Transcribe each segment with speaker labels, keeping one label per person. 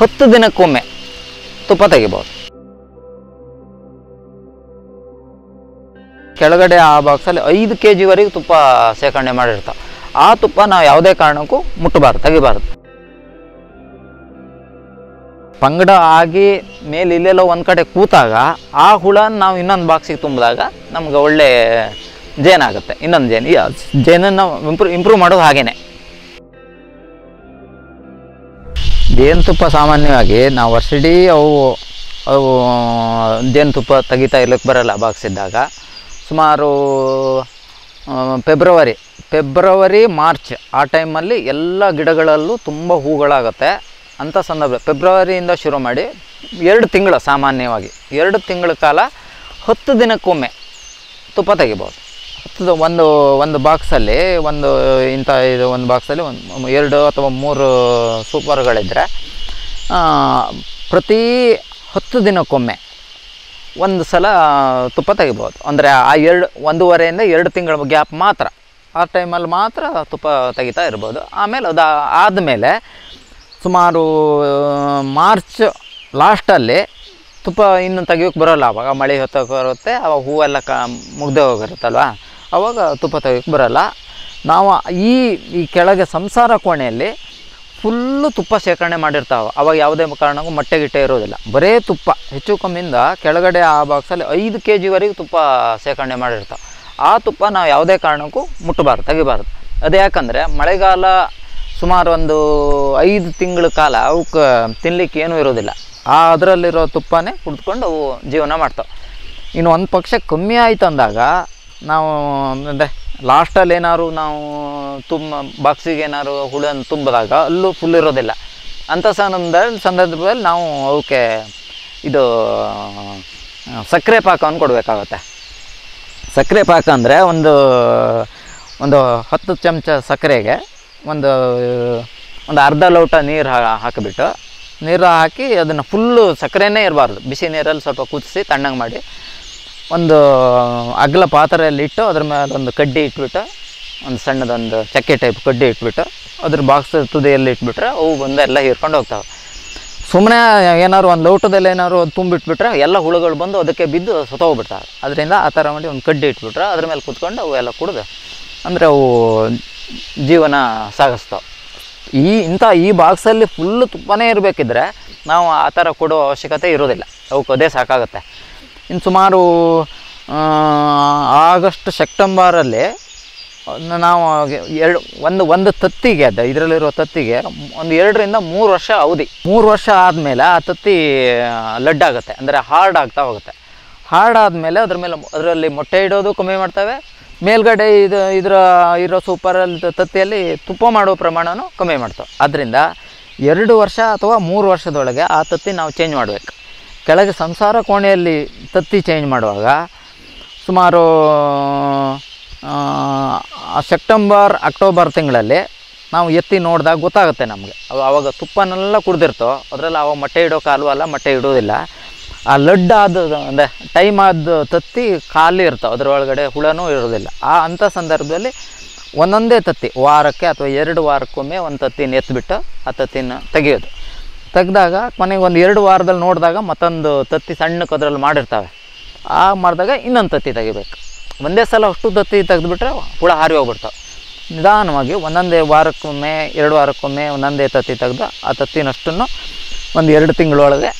Speaker 1: 10 ದಿನಕ್ಕೊಮ್ಮೆ ತುಪ್ಪ ತೆಗಿಬೋದು. ಕೆಳಗಡೆ ಆ ಬಾಕ್ಸಲ್ಲಿ 5 kg ವರೆಗೂ ತುಪ್ಪ ಶೇಖರಣೆ ಮಾಡಿರ್ತಾವೆ. ಆ ತುಪ್ಪ ನಾವು ಯಾವುದೇ ಕಾರಣಕ್ಕೂ ಮುಟ್ಟಬಾರ್ದು, ತೆಗಿಬಾರ್ದು. ಪಂಗಡ ಆಗಿ ಮೇಲೆ ಇಲ್ಲೆಲ್ಲೋ ಒಂದು ಕಡೆ ಕೂತಾಗ ಆ ಹುಳನ ನಾವು ಇನ್ನೊಂದು ಬಾಕ್ಸಿಗೆ ತುಂಬಿದಾಗ ನಮ್ಗೆ ಒಳ್ಳೆ ಜೇನಾಗುತ್ತೆ. ಇನ್ನೊಂದು ಜೇನನ್ನು ಇಂಪ್ರೂವ್ ಮಾಡೋದು ಹಾಗೇನೆ. ಜೇನುತುಪ್ಪ ಸಾಮಾನ್ಯವಾಗಿ ನಾವು ವರ್ಷಿಡೀ ಅವು ಜೇನುತುಪ್ಪ ತೆಗಿತಾ ಇರ್ಲಿಕ್ಕೆ ಬರಲ್ಲ. ಬಾಕ್ಸ್ ಇದ್ದಾಗ ಸುಮಾರು ಫೆಬ್ರವರಿ ಮಾರ್ಚ್ ಆ ಟೈಮಲ್ಲಿ ಎಲ್ಲ ಗಿಡಗಳಲ್ಲೂ ತುಂಬ ಹೂಗಳಾಗುತ್ತೆ. ಅಂಥ ಸಂದರ್ಭ ಫೆಬ್ರವರಿಯಿಂದ ಶುರು ಮಾಡಿ 2 ತಿಂಗಳು, ಸಾಮಾನ್ಯವಾಗಿ 2 ತಿಂಗಳ ಕಾಲ 10 ದಿನಕ್ಕೊಮ್ಮೆ ತುಪ್ಪ ತೆಗಿಬೋದು. ಒಂದು ಬಾಕ್ಸಲ್ಲಿ ಒಂದು ಬಾಕ್ಸಲ್ಲಿ 2 ಅಥವಾ 3 ಸೂಪರ್ಗಳಿದ್ದರೆ ಪ್ರತಿ 10 ದಿನಕ್ಕೊಮ್ಮೆ ಒಂದು ಸಲ ತುಪ್ಪ ತೆಗಿಬೋದು. ಅಂದರೆ ಆ 1.5 2 ತಿಂಗಳ ಗ್ಯಾಪ್ ಮಾತ್ರ, ಆ ಟೈಮಲ್ಲಿ ಮಾತ್ರ ತುಪ್ಪ ತೆಗಿತಾ ಇರ್ಬೋದು. ಆಮೇಲೆ ಆದಮೇಲೆ ಸುಮಾರು ಮಾರ್ಚ್ ಲಾಸ್ಟಲ್ಲಿ ತುಪ್ಪ ಇನ್ನು ತೆಗಿಯೋಕ್ಕೆ ಬರೋಲ್ಲ. ಆವಾಗ ಮಳೆ ಹೊತ್ತಕ್ಕೆ ಬರುತ್ತೆ, ಆವಾಗ ಹೂವೆಲ್ಲ ಮುಗ್ದೇ ಹೋಗಿರುತ್ತಲ್ವ, ಆವಾಗ ತುಪ್ಪ ತೆಗಿಯೋಕ್ಕೆ ಬರೋಲ್ಲ. ನಾವು ಈ ಕೆಳಗೆ ಸಂಸಾರ ಕೋಣೆಯಲ್ಲಿ ಫುಲ್ಲು ತುಪ್ಪ ಶೇಖರಣೆ ಮಾಡಿರ್ತಾವೆ. ಅವಾಗ ಯಾವುದೇ ಕಾರಣಕ್ಕೂ ಮೊಟ್ಟೆ ಇರೋದಿಲ್ಲ, ಬರೇ ತುಪ್ಪ. ಹೆಚ್ಚು ಕಮ್ಮಿಯಿಂದ ಕೆಳಗಡೆ ಆ ಬಾಕ್ಸಲ್ಲಿ 5 kg ವರೆಗೂ ತುಪ್ಪ ಶೇಖರಣೆ ಮಾಡಿರ್ತಾವೆ. ಆ ತುಪ್ಪ ನಾವು ಯಾವುದೇ ಕಾರಣಕ್ಕೂ ಮುಟ್ಟಬಾರ್ದು, ತೆಗಿಬಾರ್ದು. ಅದು ಯಾಕಂದರೆ ಮಳೆಗಾಲ ಸುಮಾರು ಒಂದು 5 ತಿಂಗಳ ಕಾಲ ಅವಕ್ಕೆ ತಿನ್ನಲಿಕ್ಕೆ ಏನೂ ಇರೋದಿಲ್ಲ. ಅದರಲ್ಲಿರೋ ತುಪ್ಪನೇ ಕುಡಿದ್ಕೊಂಡು ಅವು ಜೀವನ ಮಾಡ್ತಾವೆ. ಇನ್ನು ಒಂದು ಪಕ್ಷ ಕಮ್ಮಿ ಆಯ್ತು ಅಂದಾಗ ನಾವು ಅಂದರೆ ಲಾಸ್ಟಲ್ಲಿ ಏನಾದ್ರು ನಾವು ಬಾಕ್ಸಿಗೆ ಏನಾದ್ರು ಹುಳನ್ನು ತುಂಬಿದಾಗ ಅಲ್ಲೂ ಫುಲ್ ಇರೋದಿಲ್ಲ. ಅಂಥ ಸಂದರ್ಭದಲ್ಲಿ ನಾವು ಅವಕ್ಕೆ ಇದು ಸಕ್ಕರೆ ಪಾಕವನ್ನು ಕೊಡಬೇಕಾಗತ್ತೆ. ಸಕ್ಕರೆ ಪಾಕ ಅಂದರೆ ಒಂದು 10 ಚಮಚ ಸಕ್ಕರೆಗೆ ಒಂದು ಅರ್ಧ ಲೋಟ ನೀರು ಹಾಕಿಬಿಟ್ಟು, ನೀರು ಹಾಕಿ ಅದನ್ನು ಫುಲ್ಲು ಸಕ್ಕರೆನೇ ಇರಬಾರ್ದು, ಬಿಸಿ ನೀರಲ್ಲಿ ಸ್ವಲ್ಪ ಕುದಿಸಿ ತಣ್ಣಗೆ ಮಾಡಿ ಒಂದು ಅಗಲ ಪಾತ್ರೆಯಲ್ಲಿ ಇಟ್ಟು ಅದ್ರ ಮೇಲೆ ಒಂದು ಕಡ್ಡಿ ಇಟ್ಬಿಟ್ಟು, ಒಂದು ಸಣ್ಣದೊಂದು ಚಕ್ಕೆ ಟೈಪ್ ಕಡ್ಡಿ ಇಟ್ಬಿಟ್ಟು ಅದ್ರ ಬಾಕ್ಸ್ ತುದಿಯಲ್ಲಿ ಇಟ್ಬಿಟ್ರೆ ಅವು ಬಂದು ಎಲ್ಲ ಹೀರ್ಕೊಂಡು ಹೋಗ್ತಾವೆ. ಸುಮ್ಮನೆ ಏನಾದ್ರು ಒಂದು ಲೋಟದಲ್ಲಿ ಏನಾದ್ರು ತುಂಬಿಟ್ಬಿಟ್ರೆ ಎಲ್ಲ ಹುಳುಗಳು ಬಂದು ಅದಕ್ಕೆ ಬಿದ್ದು ಸತ್ತೋಗ್ಬಿಡ್ತಾವೆ. ಅದರಿಂದ ಆ ಥರ ಮಾಡಿ ಒಂದು ಕಡ್ಡಿ ಇಟ್ಬಿಟ್ರೆ ಅದ್ರ ಮೇಲೆ ಕೂತ್ಕೊಂಡು ಅವು ಎಲ್ಲ ಕುಡಿದು ಅಂದರೆ ಅವು ಜೀವನ ಸಾಗಿಸ್ತಾವೆ. ಈ ಬಾಕ್ಸಲ್ಲಿ ಫುಲ್ಲು ತುಪ್ಪನೇ ಇರಬೇಕಿದ್ರೆ ನಾವು ಆ ಥರ ಕೊಡೋ ಅವಶ್ಯಕತೆ ಇರೋದಿಲ್ಲ, ಅವಕ್ಕೆ ಅದೇ ಸಾಕಾಗುತ್ತೆ. ಇನ್ನು ಸುಮಾರು ಆಗಸ್ಟ್ ಸೆಪ್ಟೆಂಬರಲ್ಲಿ ನಾವು ಒಂದು ತತ್ತಿಗೆ ಇದರಲ್ಲಿರೋ ತತ್ತಿಗೆ ಒಂದು 2 ರಿಂದ 3 ವರ್ಷ ಅವಧಿ. 3 ವರ್ಷ ಆದಮೇಲೆ ಆ ತತ್ತಿ ಲಡ್ಡಾಗುತ್ತೆ, ಅಂದರೆ ಹಾರ್ಡ್ ಆಗ್ತಾ ಹೋಗುತ್ತೆ. ಹಾರ್ಡ್ ಆದಮೇಲೆ ಅದರಲ್ಲಿ ಮೊಟ್ಟೆ ಇಡೋದು ಕಮ್ಮಿ ಮಾಡ್ತವೆ. ಮೇಲ್ಗಡೆ ಇರೋ ಸೂಪರಲ್ಲಿ ತತ್ತಿಯಲ್ಲಿ ತುಪ್ಪ ಮಾಡೋ ಪ್ರಮಾಣನೂ ಕಮ್ಮಿ ಮಾಡ್ತವೆ. ಆದ್ದರಿಂದ 2 ವರ್ಷ ಅಥವಾ 3 ವರ್ಷದೊಳಗೆ ಆ ತತ್ತಿ ನಾವು ಚೇಂಜ್ ಮಾಡಬೇಕು. ಕೆಳಗೆ ಸಂಸಾರ ಕೋಣೆಯಲ್ಲಿ ತತ್ತಿ ಚೇಂಜ್ ಮಾಡುವಾಗ ಸುಮಾರು ಸೆಪ್ಟೆಂಬರ್ ಅಕ್ಟೋಬರ್ ತಿಂಗಳಲ್ಲಿ ನಾವು ಎತ್ತಿ ನೋಡಿದಾಗ ಗೊತ್ತಾಗುತ್ತೆ ನಮಗೆ. ಆವಾಗ ತುಪ್ಪನೆಲ್ಲ ಕುಡ್ದಿರ್ತೋ, ಅದರಲ್ಲಿ ಅವಾಗ ಮೊಟ್ಟೆ ಇಡೋ ಕಾಲು ಅಲ್ಲ, ಮೊಟ್ಟೆ ಇಡೋದಿಲ್ಲ. ಆ ಲಡ್ಡಾದ ಅಂದರೆ ಟೈಮ್ ಆದ ತತ್ತಿ ಖಾಲಿ ಇರ್ತಾವೆ, ಅದರೊಳಗಡೆ ಹುಳನೂ ಇರೋದಿಲ್ಲ. ಅಂಥ ಸಂದರ್ಭದಲ್ಲಿ ಒಂದೊಂದೇ ತತ್ತಿ ವಾರಕ್ಕೆ ಅಥವಾ 2 ವಾರಕ್ಕೊಮ್ಮೆ ಒಂದು ತತ್ತಿನ ಎತ್ತಿಬಿಟ್ಟು ಆ ತತ್ತಿನ ತೆಗೆಯೋದು. ತೆಗೆದಾಗ ಕೊನೆಗೆ ಒಂದು 2 ವಾರದಲ್ಲಿ ನೋಡಿದಾಗ ಮತ್ತೊಂದು ತತ್ತಿ ಸಣ್ಣಕ್ಕೆ ಅದರಲ್ಲಿ ಮಾಡಿರ್ತವೆ. ಮಾಡಿದಾಗ ಇನ್ನೊಂದು ತತ್ತಿ ತೆಗಿಬೇಕು. ಒಂದೇ ಸಲ ಅಷ್ಟು ತತ್ತಿ ತೆಗೆದುಬಿಟ್ರೆ ಹುಳ ಹಾರಿ ಹೋಗ್ಬಿಡ್ತಾವೆ. ನಿಧಾನವಾಗಿ ಒಂದೊಂದೇ ವಾರಕ್ಕೊಮ್ಮೆ 2 ವಾರಕ್ಕೊಮ್ಮೆ ಒಂದೊಂದೇ ತತ್ತಿ ತೆಗೆದು ಆ ತತ್ತಿನಷ್ಟನ್ನು ಒಂದು 2 ತಿಂಗಳೊಳಗೆ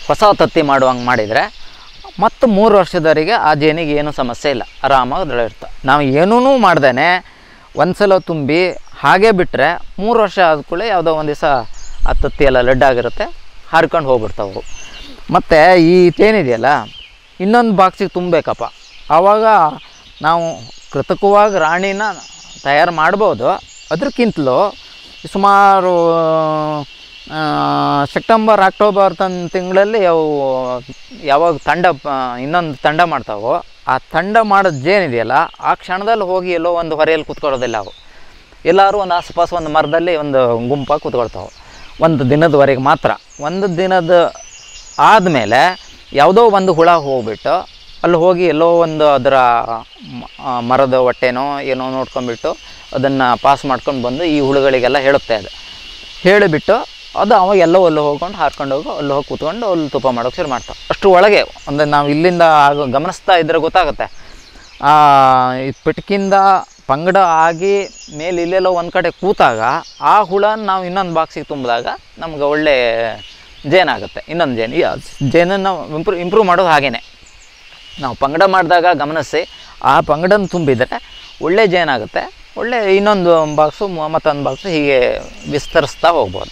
Speaker 1: ಹೊಸ ತತ್ತಿ ಮಾಡುವಂಗೆ ಮಾಡಿದರೆ ಮತ್ತು 3 ವರ್ಷದವರೆಗೆ ಆ ಜೇನಿಗೆ ಏನೂ ಸಮಸ್ಯೆ ಇಲ್ಲ, ಆರಾಮಾಗಿ ಅದರಲ್ಲಿರ್ತವೆ. ನಾವು ಏನೂ ಮಾಡ್ದೇ ಒಂದು ಸಲ ತುಂಬಿ ಹಾಗೆ ಬಿಟ್ಟರೆ 3 ವರ್ಷ ಆದ್ಕೂಳೆ ಯಾವುದೋ ಒಂದು ದಿವಸ ಆ ತತ್ತಿ ಎಲ್ಲ ಲಡ್ಡಾಗಿರುತ್ತೆ, ಹಾರ್ಕೊಂಡು ಹೋಗ್ಬಿಡ್ತಾವೆ. ಮತ್ತು ಈ ತೇನಿದೆಯಲ್ಲ ಇನ್ನೊಂದು ಬಾಕ್ಸಿಗೆ ತುಂಬಬೇಕಪ್ಪ. ಆವಾಗ ನಾವು ಕೃತಕವಾಗಿ ರಾಣಿನ ತಯಾರು ಮಾಡ್ಬೋದು. ಅದಕ್ಕಿಂತಲೂ ಸುಮಾರು ಸೆಪ್ಟೆಂಬರ್ ಅಕ್ಟೋಬರ್ ತಿಂಗಳಲ್ಲಿ ಅವು ಯಾವಾಗ ಇನ್ನೊಂದು ತಂಡ ಮಾಡ್ತಾವೋ ಆ ತಂಡ ಮಾಡೋದು ಜೇನಿದೆಯಲ್ಲ ಆ ಕ್ಷಣದಲ್ಲಿ ಹೋಗಿ ಎಲ್ಲೋ ಒಂದು ಹೊರೆಯಲ್ಲಿ ಕೂತ್ಕೊಳ್ಳೋದಿಲ್ಲ. ಅವು ಎಲ್ಲರೂ ಒಂದು ಆಸುಪಾಸು ಒಂದು ಮರದಲ್ಲಿ ಒಂದು ಗುಂಪಾಗಿ ಕೂತ್ಕೊಳ್ತಾವೆ ಒಂದು ದಿನದವರೆಗೆ ಮಾತ್ರ. ಒಂದು ದಿನದ ಆದಮೇಲೆ ಯಾವುದೋ ಒಂದು ಹುಳ ಹೋಗ್ಬಿಟ್ಟು ಅಲ್ಲಿ ಹೋಗಿ ಎಲ್ಲೋ ಒಂದು ಅದರ ಮರದ ಹೊಟ್ಟೆನೋ ಏನೋ ನೋಡ್ಕೊಂಡ್ಬಿಟ್ಟು ಅದನ್ನು ಪಾಸ್ ಮಾಡ್ಕೊಂಡು ಬಂದು ಈ ಹುಳುಗಳಿಗೆಲ್ಲ ಹೇಳುತ್ತೆ. ಅದು ಹೇಳಿಬಿಟ್ಟು ಅದು ಅವ ಎಲ್ಲೋ ಅಲ್ಲಿ ಹೋಗ್ಕೊಂಡು ಹಾರ್ಕೊಂಡು ಹೋಗಿ ಅಲ್ಲಿ ಹೋಗಿ ಕೂತ್ಕೊಂಡು ಅಲ್ಲಿ ತುಪ್ಪ ಮಾಡೋಕೆ ಶುರು ಮಾಡ್ತಾವೆ. ಅಷ್ಟು ಒಳಗೆ ಅಂದರೆ ನಾವು ಇಲ್ಲಿಂದ ಗಮನಿಸ್ತಾ ಇದ್ದರೆ ಗೊತ್ತಾಗುತ್ತೆ. ಈ ಪೆಟ್ಕಿಂದ ಪಂಗಡ ಆಗಿ ಮೇಲೆ ಇಲ್ಲೆಲ್ಲೋ ಒಂದು ಕಡೆ ಕೂತಾಗ ಆ ಹುಳನ ನಾವು ಇನ್ನೊಂದು ಬಾಕ್ಸಿಗೆ ತುಂಬಿದಾಗ ನಮ್ಗೆ ಒಳ್ಳೆ ಜೇನಾಗುತ್ತೆ. ಇನ್ನೊಂದು ಜೇನನ್ನು ಇಂಪ್ರೂವ್ ಮಾಡೋದು ಹಾಗೇ ನಾವು ಪಂಗಡ ಮಾಡಿದಾಗ ಗಮನಿಸಿ ಆ ಪಂಗಡನ ತುಂಬಿದರೆ ಒಳ್ಳೆ ಜೇನಾಗುತ್ತೆ. ಒಳ್ಳೆ ಇನ್ನೊಂದು ಬಾಕ್ಸು ಮತ್ತೊಂದು ಬಾಕ್ಸು ಹೀಗೆ ವಿಸ್ತರಿಸ್ತಾ ಹೋಗ್ಬೋದು.